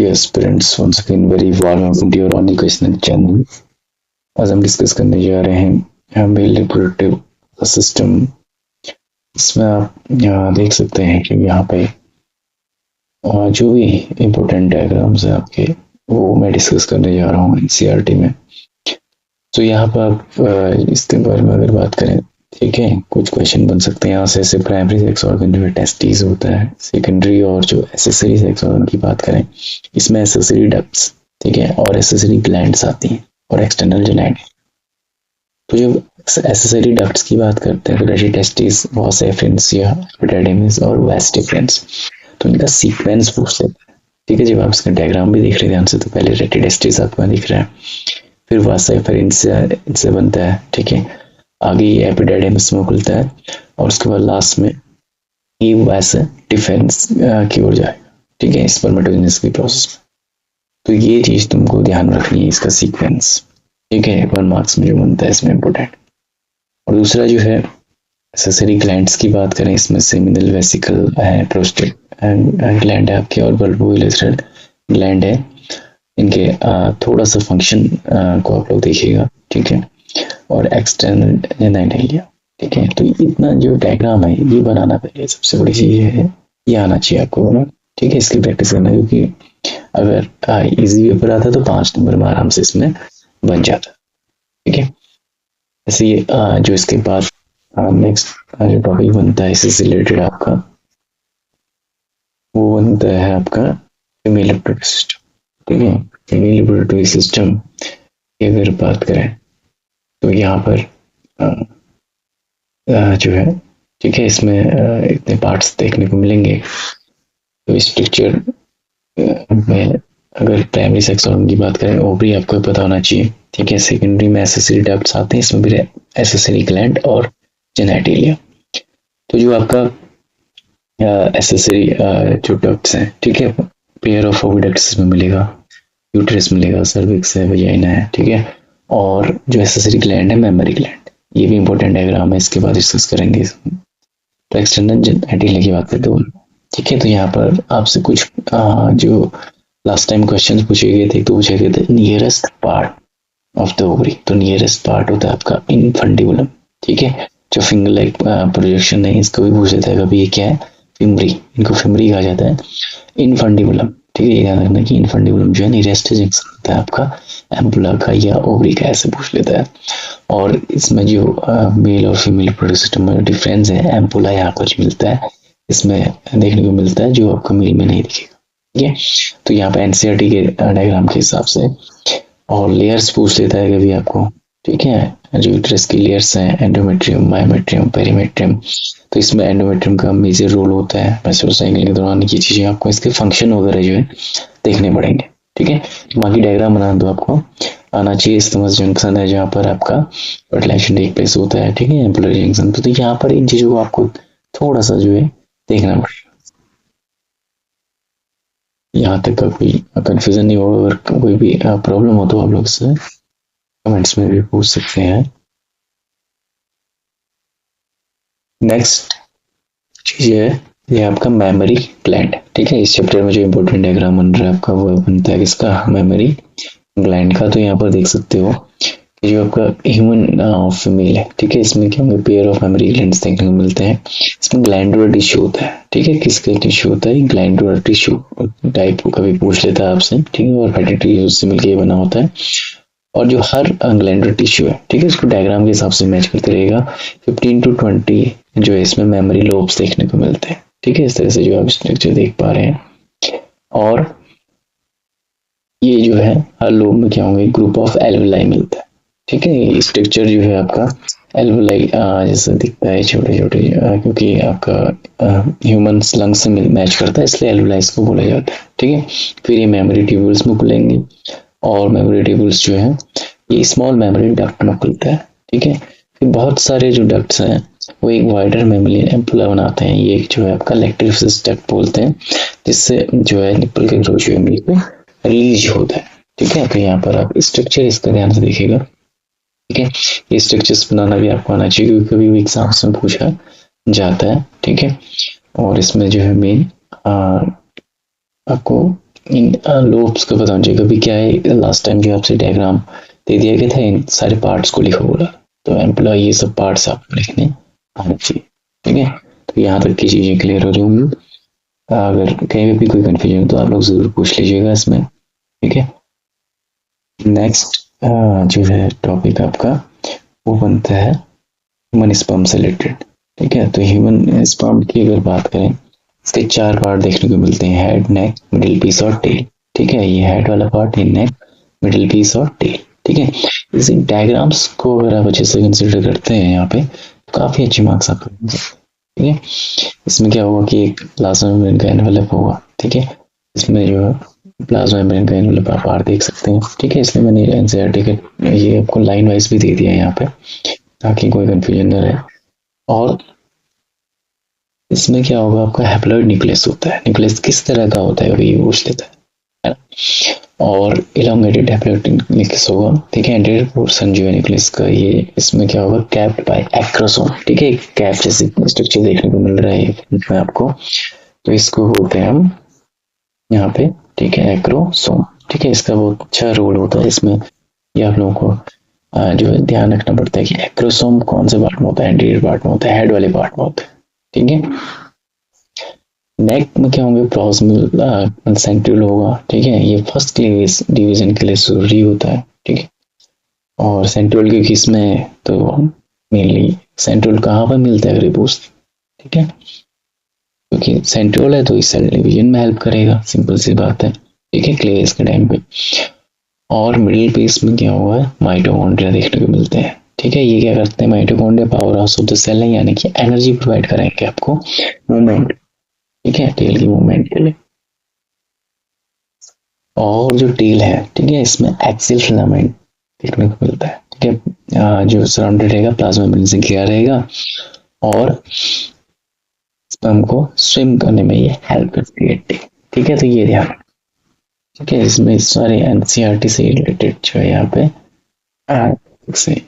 Dear aspirants, once again very warm welcome to your only question channel. आज हम discuss करने जा रहे हैं मेल रिप्रोडक्टिव सिस्टम। इसमें आप यहाँ देख सकते हैं कि यहाँ पे जो भी इम्पोर्टेंट डायग्राम्स हैं आपके वो मैं डिस्कस करने जा रहा हूँ एनसीईआरटी में। तो यहाँ पर आप इसके बारे में अगर बात करें, ठीक है, कुछ क्वेश्चन बन सकते हैं यहाँ से। ऐसे प्राइमरी सेक्स ऑर्गन जो है टेस्टिस होता है, सेकेंडरी और जो एसेसरी सेक्स ऑर्गन की बात करें इसमें एसेसरी डक्ट्स, ठीक है, और एसेसरी ग्लैंड्स आती हैं और एक्सटर्नल जेनाइट। तो जब एसेसरी डक्ट्स की बात करते हैं तो रेडी टेस्टिस, वास एफरेंस या एपिडिडमिस और वास डिफरेंस, तो इनका सीक्वेंस पूछ लेते हैं, ठीक है। जब आप इसका डायग्राम भी देख रहे हैं ध्यान से तो पहले रेडी टेस्टिस आपको दिख रहा है, फिर वास एफरेंस इनसे बनता है, ठीक है, आगे एपिडिडमिस में खुलता है और उसके बाद लास्ट में ये वास डिफरेंस की ओर जाएगा, ठीक है, स्पर्मेटोजेनेसिस की प्रोसेस में। तो ये चीज तुमको ध्यान रखनी है, इसका सीक्वेंस, ठीक है, 1 मार्क्स में जो बनता है इसमें इम्पोर्टेंट। और दूसरा जो है एसेसरी ग्लैंड्स की बात करें, इसमें सेमिनल वेसिकल है, प्रोस्टेट ग्लैंड है आपके और बल्बोइलेटरल ग्लैंड है। इनके थोड़ा सा फंक्शन को आप लोग देखिएगा, ठीक है, और एक्सटर्नल जेनाइटलिया, ठीक है। तो इतना जो डायग्राम है ये बनाना पहले सबसे बड़ी चीज है, ये आना चाहिए आपको बनाना, ठीक है। इसकी प्रैक्टिस करना, क्योंकि अगर इजी पेपर आता तो 5 नंबर में आराम से इसमें बन जाता, ठीक है। ऐसे ये जो इसके बाद नेक्स्ट जो टॉपिक बनता है इससे रिलेटेड आपका, वो बनता है आपका फीमेल रिप्रोडक्टिव सिस्टम, ठीक है। फीमेल रिप्रोडक्टिव सिस्टम की अगर बात करें तो यहाँ पर जो है, ठीक है, इसमें इतने पार्ट्स देखने को मिलेंगे। तो इस पिक्चर में अगर प्राइमरी सेक्स ऑर्गन की बात करें, ओवरी आपको पता होना चाहिए, ठीक है। सेकेंडरी में एसेसरी डक्ट्स आते हैं, इसमें भी एसेसरी ग्लैंड और जेनाइटलिया। तो जो आपका एसेसरी जो डक्ट्स हैं, ठीक है, पेयर ऑफ ओविडक्ट्स इसमें मिलेगा, यूट्रस मिलेगा, सर्विक्स है, वजाइना है, ठीक है। और जो एसेसरी ग्लैंड है मेमरी ग्लैंड, ये भी इंपॉर्टेंट डायग्राम है, इसके बाद डिस्कस करेंगे। तो एक्सटर्नल जेनाइटलिया की बात करते हैं, ठीक है। तो यहाँ पर आपसे कुछ जो लास्ट टाइम क्वेश्चन पूछे गए थे, तो पूछे गए थे nearest part of the ovary. तो नियरेस्ट पार्ट होता है आपका इनफंडिबुलम, ठीक है। जो फिंगर लाइक प्रोजेक्शन है इसको भी पूछ लेता है कभी, ये क्या है, फिमरी, इनको फिमरी कहा जाता है, इनफंडिबुलम, ठीक है। ये ध्यान रखना कि इनफंडिबुलम जो है नियरेस्ट जंक्शन होता है आपका एम्पुला का या ओवरी का, ऐसे पूछ लेता है। और इसमें जो मेल और फीमेल रिप्रोडक्टिव सिस्टम में डिफरेंस है, एम्पुला यहाँ पर मिलता है, इसमें देखने को मिलता है, जो आपका मेल में नहीं दिखेगा, ठीक है। तो यहाँ पे एनसीईआरटी के डायग्राम के हिसाब से और लेयर्स पूछ लेता है कभी आपको, ठीक है। जो यूट्रस की लेयर्स हैं, एंडोमेट्रियम, मायोमेट्रियम, पेरीमेट्रियम। तो इसमें एंडोमेट्रियम का मेजर रोल होता है मेंस्ट्रुअल साइकिल के दौरान। ये चीजें आपको इसके फंक्शन वगैरह जो है देखने पड़ेंगे, ठीक है। बाकी डायग्राम बना दो आपको आना चाहिए। स्टमस जंक्शन है जहाँ पर आपका फर्टिलाइजेशन टेक प्लेस होता है, ठीक है, एम्पुलर जंक्शन। तो यहाँ पर इन चीजों को आपको थोड़ा सा जो है देखना पड़ेगा। यहाँ तक का कोई कंफ्यूजन नहीं होगा। अगर कोई भी प्रॉब्लम हो तो आप लोग से कमेंट्स में भी पूछ सकते हैं। नेक्स्ट चीज है ये आपका मेमोरी ग्लैंड, ठीक है। इस चैप्टर में जो इम्पोर्टेंट डायग्राम बन रहा है आपका वो बनता है किसका, मेमोरी ग्लैंड का। तो यहाँ पर देख सकते हो कि जो आपका ह्यूमन फीमेल है, ठीक है, इसमें क्या होंगे, पेयर ऑफ मेमोरी ग्लैंड्स देखने को मिलते हैं। इसमें ग्लैंडुलर टिश्यू होता है, ठीक है। किसका टिश्यू होता है, ग्लैंडुलर टिश्यू टाइप को कभी पूछ लेता है आपसे, ठीक है। और फैटी टिश्यू से मिलकर बना होता है। और जो हर ग्लैंडुलर टिश्यू है, ठीक है, इसको डायग्राम के हिसाब से मैच करते रहेगा। 15 to 20 जो है इसमें मेमोरी लोब्स देखने को मिलते हैं, ठीक है। इस तरह से जो आप स्ट्रक्चर देख पा रहे हैं। और ये जो है हर लोब में क्या होंगे, ग्रुप ऑफ एल्वेलाई मिलता है, ठीक है। ये स्ट्रक्चर जो है आपका एल्वेलाई जैसा दिखता है, छोटे छोटे, क्योंकि आपका ह्यूमन लंग से मैच करता है इसलिए एल्वेलाई को बोला जाता है, ठीक है। फिर ये मेमोरी ट्यूब्यूल्स में खुलेंगे और मेमोरी ट्यूब्यूल्स जो है ये स्मॉल मेमोरी डक्ट में खुलता है, ठीक है। फिर बहुत सारे जो डक्ट्स हैं वो एक वाइडर मेमोरी एम्पुला बनाते हैं। ये जो है आपका इलेक्ट्रिफिस डक्ट बोलते हैं, जिससे जो है निप्पल के ग्रोथ जो है रिलीज होता है, ठीक है। तो यहाँ पर आप स्ट्रक्चर इसका ध्यान से देखिएगा, ठीक है। ये स्ट्रक्चर्स बनाना भी आपको आना चाहिए, क्योंकि कभी भी एग्जाम्स में पूछा जाता है, ठीक है। और इसमें जो है मेन आपको इन लोब्स को पता होना चाहिए। कभी क्या है, लास्ट टाइम जो आपसे डायग्राम दे दिया गया था, इन सारे पार्ट्स को लिखो बोला, तो एम्प्लॉय ये सब पार्ट्स आपको लिखने आने चाहिए। ठीक है, तो यहाँ तक की चीज़ें क्लियर हो रही होंगी। अगर कहीं भी कोई कन्फ्यूजन हो तो आप लोग ज़रूर पूछ लीजिएगा इसमें। ठीक है, नेक्स्ट जो है टॉपिक आपका वो बनता है ह्यूमन स्पर्म से रिलेटेड। ठीक है, तो ह्यूमन स्पर्म की अगर बात करें, इसके 4 पार्ट देखने को मिलते हैं, हेड, नेक, मिडिल पीस और टेल। ठीक है, ये हेड वाला पार्ट है, नेक, मिडिल पीस और टेल। ठीक है, इसी डायग्राम्स को अगर आप अच्छे से कंसिडर करते हैं यहाँ पे, तो काफी अच्छे मार्क्स आपको मिलेंगे। ठीक है, इसमें क्या होगा कि एक प्लाज्मा मेम्ब्रेन का एनवेलप होगा। ठीक है, इसमें जो प्लाज्मा मेम्ब्रेन का एनवेलप आप पार्ट देख सकते हैं। ठीक है, इसलिए मैंने एनसीईआरटी के ये आपको लाइन वाइज भी दे दिया है यहाँ पे, ताकि कोई कंफ्यूजन न रहे। और इसमें क्या होगा, आपका हैप्लॉइड न्यूक्लियस होता है। न्यूक्लियस किस तरह का होता है वही पूछ लेता है ना। और इलोंगेटेड हैप्लॉइड न्यूक्लियस होगा। ठीक है, एंटीरियर पोर्शन जो है न्यूक्लियस का, ये इसमें क्या होगा, कैप्ड बाय एक्रोसोम। ठीक है, कैप जैसे स्ट्रक्चर देखने को मिल रहा है इसमें आपको, तो इसको बोलते हैं हम यहाँ पे। ठीक है, एक्रोसोम। ठीक है, इसका बहुत अच्छा रोल होता है इसमें। ये आप लोगों को जो है ध्यान रखना पड़ता है कि एक्रोसोम कौन से पार्ट में होता है, एंटीरियर पार्ट में होता है, हेड वाले पार्ट में होता है। ठीक है, नेक में क्या होंगे, प्रॉक्सिमल सेंट्रियोल होगा। ठीक है, ये फर्स्ट डिवीजन के लिए जरूरी होता है। ठीक है, और सेंट्रियोल क्योंकि इसमें तो मेनली सेंट्रियोल कहाँ पर मिलता है अगर ये पूछते। ठीक है, क्योंकि सेंट्रियोल है तो इस सेल डिवीजन में हेल्प करेगा, सिंपल सी बात है। ठीक है, क्लेस के टाइम पे। और मिडिल पीस में क्या हुआ है, माइटोकॉन्ड्रिया देखने को मिलते हैं। ठीक है, ये क्या करते हैं, mitochondria power house of the cell है, यानी कि एनर्जी प्रोवाइड करेंगे आपको मूवमेंट। ठीक है, टेल की मूवमेंट के लिए। और जो टेल है, ठीक है, इसमें एक्सियल फिलामेंट देखने को मिलता है। ठीक है, जो सराउंडेड रहेगा प्लाज्मा मेम्ब्रेन से घिरा रहेगा, और स्पर्म को स्विम करने में ये हेल्प करती है। ठीक है, तो ये ध्यान। ठीक है, इसमें सारे एनसीईआरटी से रिलेटेड जो है यहाँ पे से